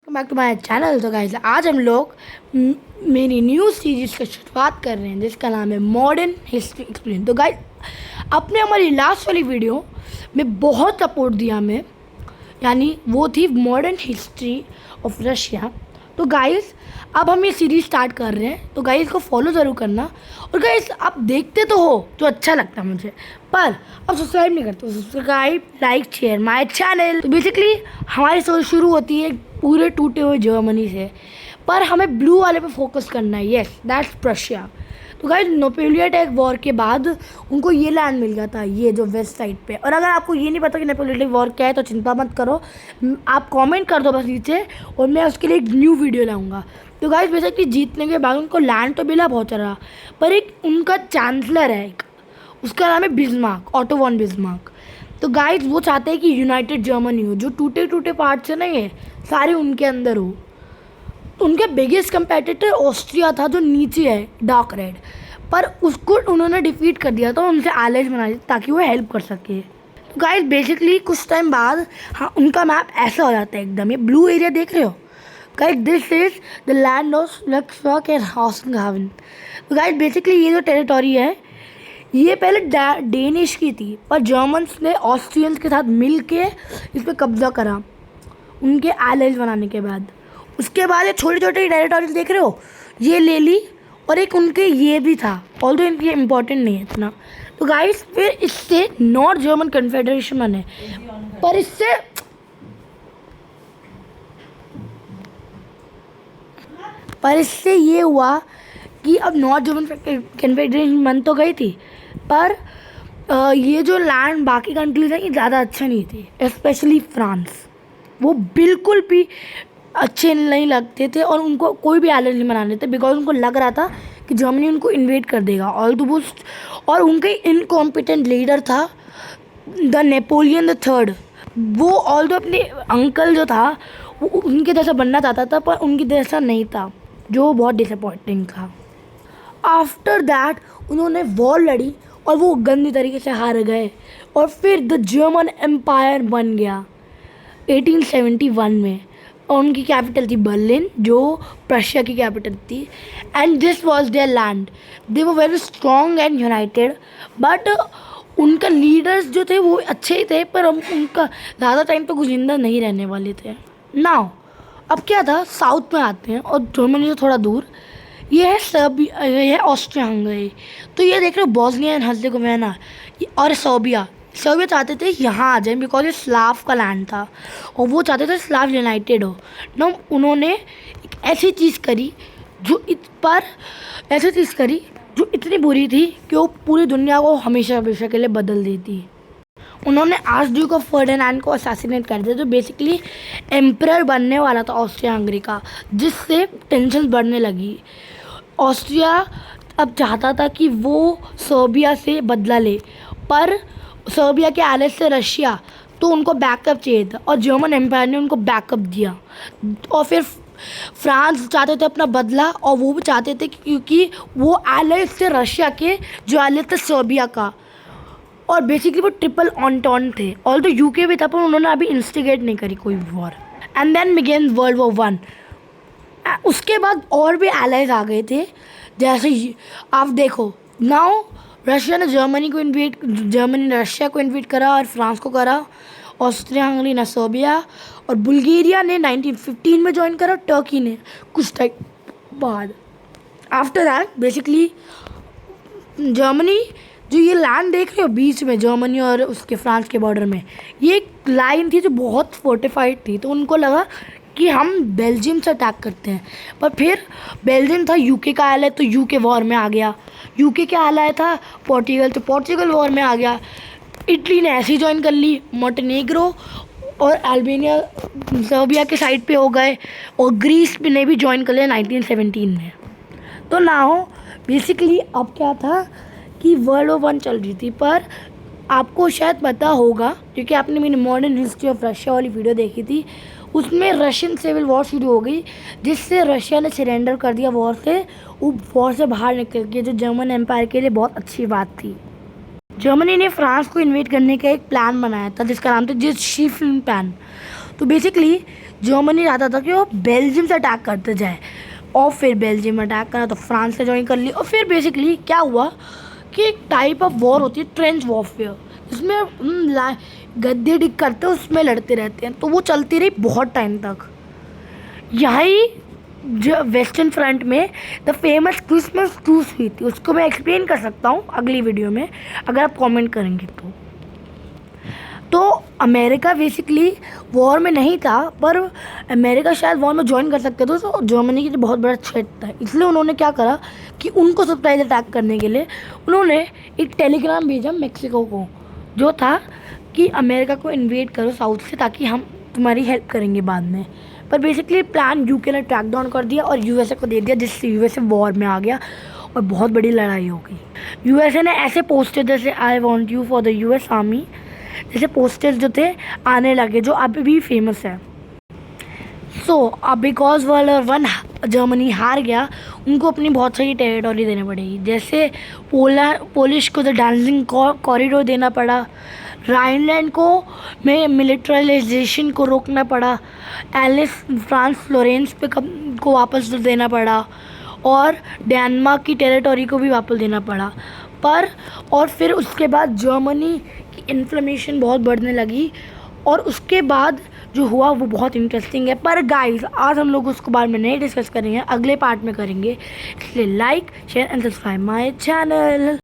Welcome back to my channel. तो guys आज हम लोग मेरी न्यू सीरीज़ की शुरुआत कर रहे हैं जिसका नाम है मॉडर्न हिस्ट्री एक्सप्लेन। तो गाइस आपने हमारी लास्ट वाली वीडियो में बहुत सपोर्ट दिया हमें, यानी वो थी मॉडर्न हिस्ट्री ऑफ रशिया। तो गाइस अब हम ये सीरीज़ स्टार्ट कर रहे हैं, तो गाइस को फॉलो ज़रूर करना। और गाइस आप देखते तो हो तो अच्छा लगता है मुझे, पर अब सब्सक्राइब नहीं करते। Subscribe, like, share my channel. तो बेसिकली हमारी स्टोरी शुरू होती है पूरे टूटे हुए जर्मनी से, पर हमें ब्लू वाले पे फोकस करना है। Yes, that's Prussia. तो गाइस नेपोलियन वॉर के बाद उनको ये लैंड मिल गया था, ये जो वेस्ट साइड पे। और अगर आपको ये नहीं पता कि नेपोलियन वॉर क्या है तो चिंता मत करो, आप कमेंट कर दो बस नीचे और मैं उसके लिए एक न्यू वीडियो लाऊंगा। तो गाइस बेसिकली जीतने के बाद उनको लैंड तो मिला बहुत सारा, पर एक उनका चांसलर है, एक उसका नाम है बिस्मार्क, ऑटो वॉन बिस्मार्क। तो गाइस वो चाहते हैं कि यूनाइटेड जर्मनी हो, जो टूटे टूटे पार्ट से नहीं है सारे उनके अंदर हो। उनके बिगेस्ट कंपेटिटर ऑस्ट्रिया था जो नीचे है डार्क रेड, पर उसको उन्होंने डिफीट कर दिया था, उनसे एलाइज बना दिया ताकि वो हेल्प कर सके। तो गाइस बेसिकली कुछ टाइम बाद हाँ उनका मैप ऐसा हो जाता है एकदम, ये ब्लू एरिया देख रहे हो guys, this is the land of लक्सवर्क एंड हाउसनहावन। तो गाइस बेसिकली ये जो टेरिटोरी है ये पहले डेनिश की थी, पर जर्मन्स ने ऑस्ट्रियंस के साथ मिल के इस पर कब्जा करा उनके एलाइज बनाने के बाद। उसके बाद ये छोटी छोटी टेरिटोरीज देख रहे हो ये ले ली, और एक उनके ये भी था, ऑल्दो इनके इम्पोर्टेंट नहीं है इतना। तो गाइस फिर इससे नॉर्थ जर्मन कन्फेडरेशन बने, पर इससे ये हुआ कि अब नॉर्थ जर्मन कन्फेडरेशन बन तो गई थी, पर ये जो लैंड बाकी कंट्रीज हैं ये ज़्यादा अच्छा नहीं थी, स्पेशली फ्रांस। वो बिल्कुल भी अच्छे नहीं लगते थे और उनको कोई भी एलाइज नहीं बनाने थे, बिकॉज उनको लग रहा था कि जर्मनी उनको इन्वेड कर देगा। ऑल द बुस्ट, और उनके इनकॉम्पिटेंट लीडर था द नेपोलियन द थर्ड। वो ऑल दो अपने अंकल जो था वो उनके जैसा बनना चाहता था, पर उनके जैसा नहीं था, जो बहुत डिसअपॉइंटिंग था। आफ्टर दैट उन्होंने वॉर लड़ी और वो गंदी तरीके से हार गए, और फिर द जर्मन एम्पायर बन गया 1871 में, और उनकी कैपिटल थी बर्लिन जो प्रशिया की कैपिटल थी। And this was there land. They were very strong and United, but उनका लीडर्स जो थे वो अच्छे ही थे, पर उनका ज़्यादा टाइम तक जिंदा नहीं रहने वाले थे। नाउ अब क्या था, साउथ में आते हैं और जर्मनी से थोड़ा दूर ये है सर्बिया, ये है ऑस्ट्रिया हंगरी। तो ये देख रहे हो बॉस्निया एंड हर्जेगोविना और सर्बिया चाहते थे यहाँ आ जाए, बिकॉज ये स्लाव का लैंड था और वो चाहते थे स्लाव यूनाइटेड हो ना। उन्होंने एक ऐसी चीज़ करी जो इतनी बुरी थी कि वो पूरी दुनिया को हमेशा हमेशा के लिए बदल देती। उन्होंने आर्च ड्यूक ऑफ फर्डिनेंड को असैसिनेट कर दिया, जो बेसिकली एम्परर बनने वाला था ऑस्ट्रिया हंगरी का, जिससे टेंशन बढ़ने लगी। ऑस्ट्रिया अब चाहता था कि वो सर्बिया से बदला ले, पर सर्बिया के एलाइज से रशिया, तो उनको बैकअप चाहिए था और जर्मन एम्पायर ने उनको बैकअप दिया। और फिर फ्रांस चाहते थे अपना बदला, और वो भी चाहते थे क्योंकि वो एलाइज से रशिया के जो एलाइज थे सर्बिया का, और बेसिकली वो ट्रिपल ऑन्टॉन थे। ऑल तो यूके भी था, पर उन्होंने अभी इंस्टिगेट नहीं करी कोई war. And then began world war 1। उसके बाद और भी एलाइज आ गए थे, जैसे आप देखो नाउ रशिया ने जर्मनी ने रशिया को इन्वेट करा और फ्रांस को करा, ऑस्ट्रिया हंगरी ने सर्बिया, और बुल्गारिया ने 1915 में ज्वाइन करा, टर्की ने कुछ टाइम बाद। आफ्टर दैट बेसिकली जर्मनी, जो ये लैंड देख रहे हो बीच में जर्मनी और उसके फ्रांस के बॉर्डर में, ये एक लाइन थी जो बहुत फोर्टिफाइड थी। तो उनको लगा कि हम बेल्जियम से अटैक करते हैं, पर फिर बेल्जियम था यूके का एलाय, तो यूके वॉर में आ गया। यूके का एलाय था पोर्चुगल, तो पोर्चुगल वॉर में आ गया। इटली ने ऐसे ही ज्वाइन कर ली, मोंटेनेग्रो और अल्बानिया सर्बिया के साइड पे हो गए, और ग्रीस ने भी ज्वाइन कर लिया 1917 में। तो नाउ बेसिकली अब क्या था कि वर्ल्ड वॉर 1 चल रही थी, पर आपको शायद पता होगा क्योंकि आपने मेरी मॉडर्न हिस्ट्री ऑफ रशिया वाली वीडियो देखी थी, उसमें रशियन सिविल वॉर शुरू हो गई, जिससे रशिया ने सरेंडर कर दिया वॉर से। वो वॉर से बाहर निकल गया, जो जर्मन एम्पायर के लिए बहुत अच्छी बात थी। जर्मनी ने फ्रांस को इन्वेट करने का एक प्लान बनाया था जिसका नाम था शीफलिन प्लान। तो बेसिकली जर्मनी चाहता था कि वो बेल्जियम से अटैक करते जाए, और फिर बेल्जियम में अटैक करा तो फ्रांस से ज्वाइन कर ली, और फिर बेसिकली क्या हुआ कि एक टाइप ऑफ वॉर होती है ट्रेंच वॉरफेयर, जिसमें गद्दे डिग करते हैं, उसमें लड़ते रहते हैं, तो वो चलती रही बहुत टाइम तक। यही जो वेस्टर्न फ्रंट में द फेमस क्रिसमस ट्रूस हुई थी, उसको मैं एक्सप्लेन कर सकता हूँ अगली वीडियो में अगर आप कमेंट करेंगे तो अमेरिका बेसिकली वॉर में नहीं था, पर अमेरिका शायद वॉर में ज्वाइन कर सकते थे, तो जर्मनी के लिए बहुत बड़ा थ्रेट था। इसलिए उन्होंने क्या करा कि उनको सरप्राइज अटैक करने के लिए उन्होंने एक टेलीग्राम भेजा मेक्सिको को, जो था कि अमेरिका को इन्वेड करो साउथ से, ताकि हम तुम्हारी हेल्प करेंगे बाद में। पर बेसिकली प्लान यूके ने ट्रैक डाउन कर दिया और यूएसए को दे दिया, जिससे यूएसए वॉर में आ गया और बहुत बड़ी लड़ाई हो गई। यूएसए ने ऐसे पोस्टर जैसे I want you for the US army जैसे पोस्टर्स जो थे आने लगे, जो अभी भी फेमस है। अब बिकॉज वर्ल्ड 1 जर्मनी हार गया, उनको अपनी बहुत सारी टेरिटोरी देनी पड़ेगी, जैसे पोलिश को द डांसिंग कॉरिडोर देना पड़ा, राइनलैंड को में मिलिट्रलाइजेशन को रोकना पड़ा, एलिस फ्रांस फ्लोरेंस पे को वापस देना पड़ा, और डेनमार्क की टेरिटोरी को भी वापस देना पड़ा। और फिर उसके बाद जर्मनी की इन्फ्लेमेशन बहुत बढ़ने लगी, और उसके बाद जो हुआ वो बहुत इंटरेस्टिंग है। पर गाइस आज हम लोग उसको बाद में नहीं डिस्कस करेंगे, अगले पार्ट में करेंगे। इसलिए like share and subscribe my channel.